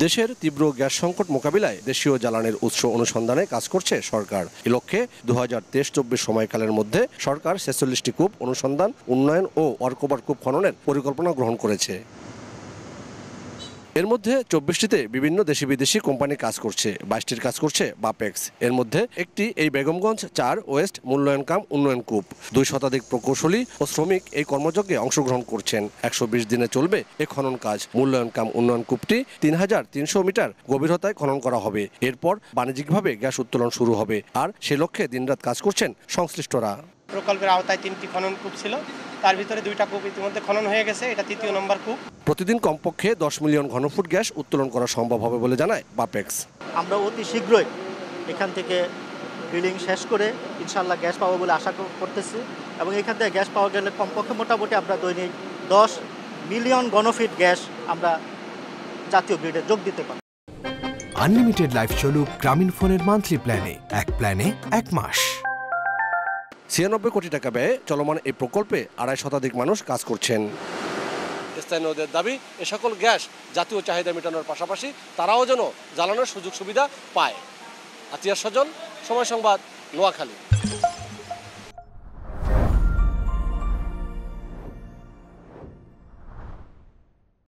দেশের তীব্র গ্যাস সংকট মোকাবিলায় দেশীয় জ্বালানির উৎস অনুসন্ধানে কাজ করছে সরকার। এ লক্ষ্যে 2023-24 সময়কালের মধ্যে সরকার 46টি কূপ অনুসন্ধান, উন্নয়ন ও ওয়ার্কওভার কূপ খননের পরিকল্পনা গ্রহণ করেছে। এর মধ্যে 24টিতে বিভিন্ন দেশি বিদেশি কোম্পানি কাজ করছে, 22টির কাজ করছে বাপেক্স। এর মধ্যে একটি এই বেগমগঞ্জ 4 ওয়েস্ট মূল্যায়ন কাম উন্নয়ন কূপ। 2 শতাধিক প্রকৌশলী ও শ্রমিক এই কর্মযজ্ঞে অংশগ্রহণ করছেন। 120 দিনে চলবে এ খনন কাজ। মূল্যায়ন কাম উন্নয়ন কূপটি 3300 মিটার গভীরতায় খনন করা হবে। এরপর বাণিজ্যিকভাবে গ্যাস উত্তোলন শুরু হবে। আর সে লক্ষ্যে দিনরাত কাজ করছেন সংশ্লিষ্টরা। প্রকল্পের আওতায় 3টি খনন কূপ ছিল, তার ভিতরে 2টা কূপ ইতিমধ্যে খনন হয়ে গেছে, এটা 3য় নম্বর কূপ। প্রতিদিন কমপক্ষে 10 মিলিয়ন ঘনফুট গ্যাস উত্তোলন করা সম্ভব হবে বলে জানায় বাপেক্স। আমরা অতি শীঘ্রই এখান থেকে ড্রিলিং শেষ করে ইনশাআল্লাহ গ্যাস পাবো বলে আশা করতেছি, এবং এখান থেকে গ্যাস পাওয়া গেলে কমপক্ষে মোটামুটি আমরা দৈনিক 10 মিলিয়ন ঘনফিট গ্যাস আমরা জাতীয় গ্রিডে যোগ দিতে পারি। আনলিমিটেড লাইফ চলুক গ্রামীণ ফোনের মান্থলি প্ল্যানে, এক প্ল্যানে 1 মাস। 96 কোটি টাকা ব্যয়ে চলমান এই প্রকল্পে 2.5 শতাধিক মানুষ কাজ করছেন। স্থানীয়দের দাবি, এ সকল গ্যাস জাতীয় চাহিদা মেটানোর পাশাপাশি তারাও যেন জ্বালানোর সুযোগ সুবিধা পায়। আতিয়ার সজন, সময় সংবাদ, নোয়াখালী।